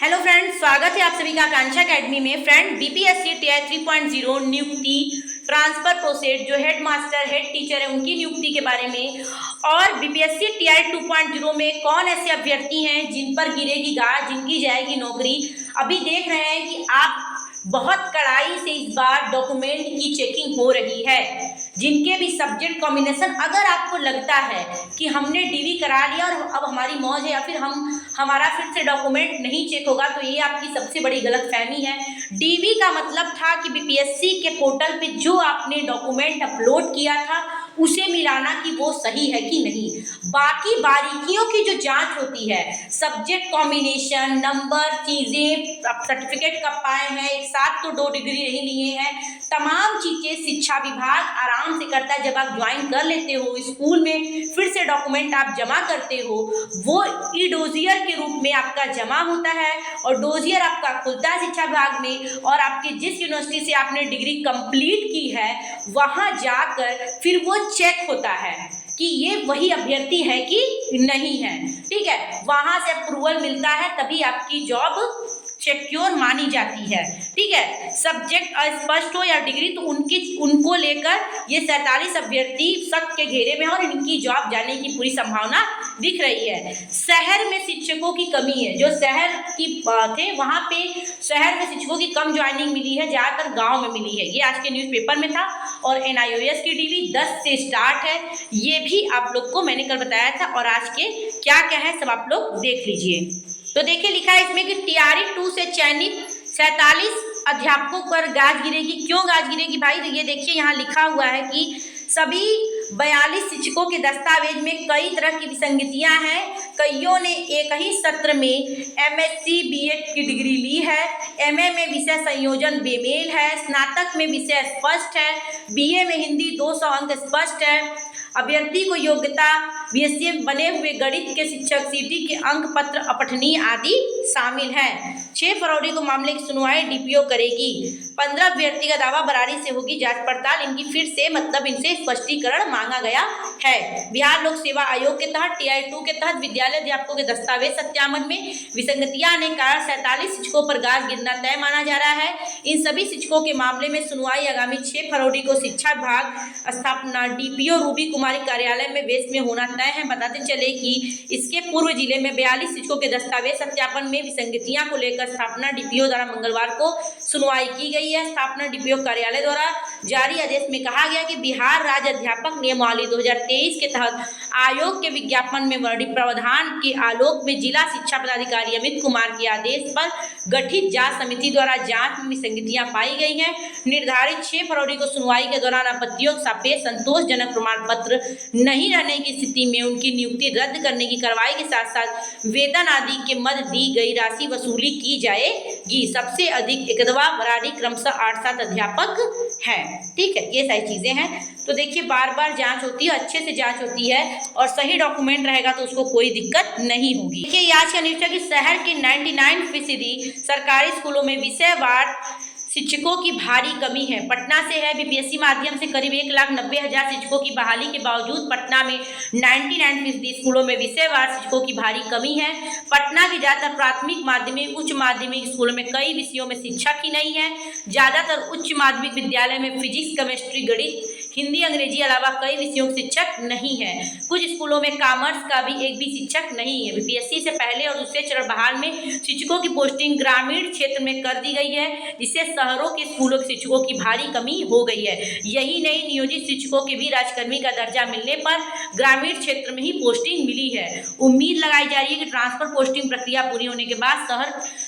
Hello friends, स्वागत है आप सभी का आकांक्षा अकेडमी में। फ्रेंड, बीपीएससी टीआई 3.0 नियुक्ति ट्रांसफर प्रोसेस जो हेड मास्टर हेड टीचर है उनकी नियुक्ति के बारे में, और बीपीएससी टीआई 2.0 में कौन ऐसे अभ्यर्थी हैं जिन पर गिरेगी गाज, जिनकी जाएगी नौकरी। अभी देख रहे हैं कि आप बहुत कड़ाई से इस बार डॉक्यूमेंट की चेकिंग हो रही है। जिनके भी सब्जेक्ट कॉम्बिनेशन, अगर आपको लगता है कि हमने डीवी करा लिया और अब हमारी मौज है या फिर हमारा फिर से डॉक्यूमेंट नहीं चेक होगा, तो ये आपकी सबसे बड़ी गलतफहमी है। डीवी का मतलब था कि बीपीएससी के पोर्टल पे जो आपने डॉक्यूमेंट अपलोड किया था उसे मिलाना कि वो सही है कि नहीं। बाकी बारीकियों की जो जांच होती है, सब्जेक्ट कॉम्बिनेशन, नंबर, चीज़ें, सर्टिफिकेट कब पाए हैं, एक साथ तो 2 डिग्री नहीं लिए हैं, तमाम चीज़ें शिक्षा विभाग आराम से करता है। जब आप ज्वाइन कर लेते हो स्कूल में, फिर से डॉक्यूमेंट आप जमा करते हो, वो ई डोजियर के रूप में आपका जमा होता है और डोजियर आपका खुलता है शिक्षा विभाग में, और आपकी जिस यूनिवर्सिटी से आपने डिग्री कंप्लीट की है वहाँ जाकर फिर वो चेक होता है कि ये वही अभ्यर्थी है कि नहीं है। ठीक है, वहां से अप्रूवल मिलता है, तभी आपकी जॉब सिक्योर मानी जाती है। ठीक है, सब्जेक्ट अस्पष्ट हो या डिग्री तो उनको लेकर ये 47 अभ्यर्थी शक के घेरे में और इनकी जॉब जाने की पूरी संभावना दिख रही है। शहर में शिक्षकों की कमी है, जो शहर की थे वहाँ पे शहर में शिक्षकों की कम ज्वाइनिंग मिली है, ज़्यादातर गाँव में मिली है। ये आज के न्यूज़पेपर में था। और NIOS की डीवी 10 से स्टार्ट है, ये भी आप लोग को मैंने कल बताया था। और आज के क्या क्या है सब आप लोग देख लीजिए। तो देखिए, लिखा है इसमें कि टीआरई 2 से चयनित 47 अध्यापकों पर गाज गिरेगी। क्यों गाज गिरेगी भाई? तो ये देखिए, यहाँ लिखा हुआ है कि सभी 42 शिक्षकों के दस्तावेज में कई तरह की विसंगतियां हैं। कईयों ने एक ही सत्र में MSc BEd की डिग्री ली है, MA में विषय संयोजन बेमेल है, स्नातक में विषय स्पष्ट है, BA में हिंदी 200 अंक स्पष्ट है। अभ्यर्थी को योग्यता BSc में बने हुए गणित के शिक्षक CT के अंक पत्र अपठनीय आदि शामिल है। 6 फरवरी को मामले की सुनवाई DPO करेगी। 15 अभ्यर्थी का दावा बरारी से होगी जांच पड़ताल। इनकी फिर से इनसे स्पष्टीकरण मांगा गया है। बिहार लोक सेवा आयोग के तहत TI 2 के तहत विद्यालय अध्यापकों के दस्तावेज सत्यापन में विसंगतियां आने के कारण 47 शिक्षकों पर गाज गिरना तय माना जा रहा है। इन सभी शिक्षकों के मामले में सुनवाई आगामी 6 फरवरी को शिक्षा विभाग स्थापना DPO रूबी कुमारी कार्यालय में बेस में होना तय है। बताते चले कि इसके पूर्व जिले में 42 शिक्षकों के दस्तावेज सत्यापन में विसंगतियां को लेकर स्थापना DPO द्वारा मंगलवार को सुनवाई की गई है। स्थापना DPO कार्यालय द्वारा जारी आदेश में कहा गया कि बिहार राज्य अध्यापक नियमावली 2023 के तहत आयोग के विज्ञापन में वर्णित प्रावधान के आलोक में जिला शिक्षा पदाधिकारी अमित कुमार के आदेश पर गठित जांच समिति द्वारा जांच में विसंगतियां पाई गई हैं। निर्धारित 6 फरवरी को सुनवाई के दौरान आपत्तियों के सापेक्ष संतोषजनक प्रमाण पत्र नहीं रहने की स्थिति में उनकी नियुक्ति रद्द करने की कार्रवाई के साथ साथ वेतन आदि के मद दी गई राशि वसूली की जाएगी। सबसे अधिक 11वां बरारी क्रमशः 8-7 अध्यापक है। ठीक है, ये सारी चीजें हैं। तो देखिए, बार बार जांच होती है, अच्छे से जांच होती है और सही डॉक्यूमेंट रहेगा तो उसको कोई दिक्कत नहीं होगी। देखिए, आज का न्यूज़ है कि शहर के 99% सरकारी स्कूलों में विषयवार शिक्षकों की भारी कमी है। पटना से है। बीपीएससी माध्यम से करीब 1,90,000 शिक्षकों की बहाली के बावजूद पटना में 99% स्कूलों में विषयवार शिक्षकों की भारी कमी है। पटना के ज़्यादातर प्राथमिक, माध्यमिक, उच्च माध्यमिक स्कूलों में कई विषयों में शिक्षक ही नहीं है। ज़्यादातर उच्च माध्यमिक विद्यालय में फिजिक्स, केमिस्ट्री, गणित, हिंदी, अंग्रेजी अलावा कई विषयों के शिक्षक नहीं है। कुछ स्कूलों में कॉमर्स का भी एक भी शिक्षक नहीं है। बीपीएससी से पहले और दूसरे चरण बहाल में शिक्षकों की पोस्टिंग ग्रामीण क्षेत्र में कर दी गई है, जिससे शहरों के स्कूलों के शिक्षकों की भारी कमी हो गई है। यही नहीं, नियोजित शिक्षकों के भी राजकर्मी का दर्जा मिलने पर ग्रामीण क्षेत्र में ही पोस्टिंग मिली है। उम्मीद लगाई जा रही है कि ट्रांसफर पोस्टिंग प्रक्रिया पूरी होने के बाद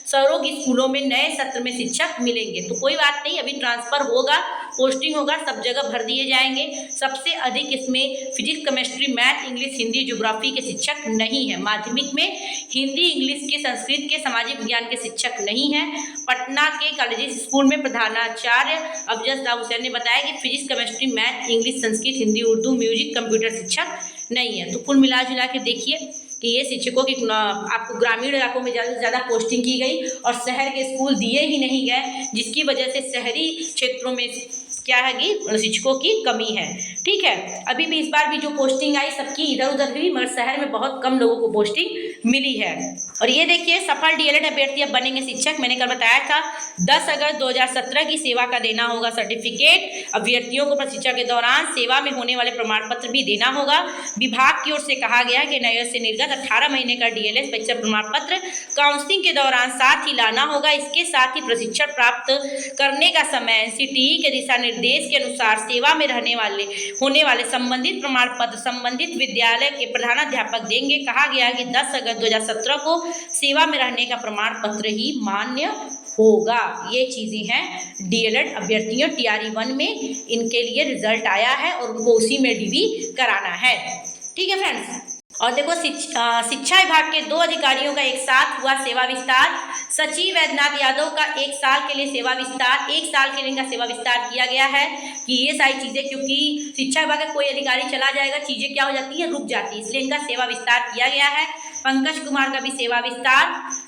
शहरों के स्कूलों में नए सत्र में शिक्षक मिलेंगे। तो कोई बात नहीं, अभी ट्रांसफर होगा, पोस्टिंग होगा, सब जगह भर दिए जाएंगे। सबसे अधिक इसमें physics, chemistry, math, English, Hindi, geography के शिक्षक नहीं है। माध्यमिक में हिंदी, इंग्लिश के, संस्कृत के, सामाजिक विज्ञान के शिक्षक नहीं है। पटना के कॉलेज स्कूल में प्रधानाचार्य अफजल हुसैन ने बताया कि physics, chemistry, math, English, Sanskrit, Hindi, Urdu, music, computer शिक्षक नहीं है। तो कुल मिला जुला के देखिए कि ये शिक्षकों की आपको ग्रामीण इलाकों में ज़्यादा से ज़्यादा पोस्टिंग की गई और शहर के स्कूल दिए ही नहीं गए, जिसकी वजह से शहरी क्षेत्रों में क्या है कि शिक्षकों की कमी है। ठीक है, अभी भी इस बार भी जो पोस्टिंग आई सबकी इधर उधर हुई, मगर शहर में बहुत कम लोगों को पोस्टिंग मिली है। और ये देखिए सफल डीएलएड अभ्यर्थी अब बनेंगे शिक्षक। मैंने कल बताया था 10 अगस्त 2017 की सेवा का देना होगा सर्टिफिकेट। अभ्यर्थियों को प्रशिक्षण के दौरान सेवा में होने वाले प्रमाण पत्र भी देना होगा। विभाग की ओर से कहा गया कि नए से निर्गत 18 महीने का डीएलएड परीक्षा प्रमाण पत्र काउंसलिंग के दौरान साथ ही लाना होगा। इसके साथ ही प्रशिक्षण प्राप्त करने का समय एनसीटीई के दिशा निर्देश के अनुसार सेवा में होने वाले संबंधित प्रमाण पत्र संबंधित विद्यालय के प्रधानाध्यापक देंगे। कहा गया कि 10 अगस्त 2017 को सेवा में रहने का प्रमाण पत्र ही मान्य होगा। ये चीज़ें हैं डीएलएड अभ्यर्थियों टीआरई 1 में, इनके लिए रिजल्ट आया है और उनको उसी में डीवी कराना है। ठीक है फ्रेंड्स। और देखो शिक्षा विभाग के 2 अधिकारियों का एक साथ हुआ सेवा विस्तार। सचिव वैद्यनाथ यादव का 1 साल के लिए सेवा विस्तार, 1 साल के लिए इनका सेवा विस्तार किया गया है कि ये सारी चीज़ें, क्योंकि शिक्षा विभाग का कोई अधिकारी चला जाएगा चीज़ें क्या हो जाती हैं, रुक जाती है, इसलिए इनका सेवा विस्तार किया गया है। पंकज कुमार का भी सेवा विस्तार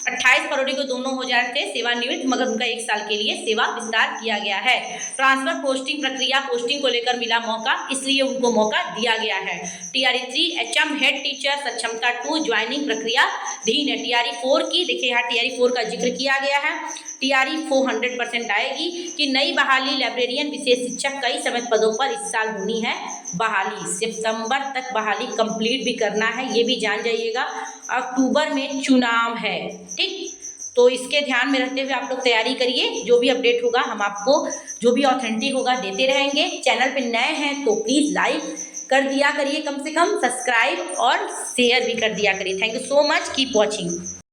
28 फरवरी को दोनों हो जाते थे सेवानिवृत्त, मगर उनका 1 साल के लिए सेवा विस्तार किया गया है। ट्रांसफर पोस्टिंग प्रक्रिया पोस्टिंग को लेकर मिला मौका, इसलिए उनको मौका दिया गया है। टीआरई 3 एचएम हेड टीचर सक्षमता 2 ज्वाइनिंग प्रक्रिया धीन है। टीआरई 4 की देखिए यहाँ टीआरई 4 का जिक्र किया गया है। टीआरई 4 100% आएगी कि नई बहाली लाइब्रेरियन विशेष शिक्षक कई समय पदों पर इस साल होनी है बहाली। सितंबर तक बहाली कंप्लीट भी करना है, ये भी जान जाइएगा। अक्टूबर में चुनाव है, ठीक, तो इसके ध्यान में रखते हुए आप लोग तैयारी करिए। जो भी अपडेट होगा हम आपको जो भी ऑथेंटिक होगा देते रहेंगे। चैनल पे नए हैं तो प्लीज़ लाइक कर दिया करिए, कम से कम सब्सक्राइब और शेयर भी कर दिया करिए। Thank you so much, keep watching.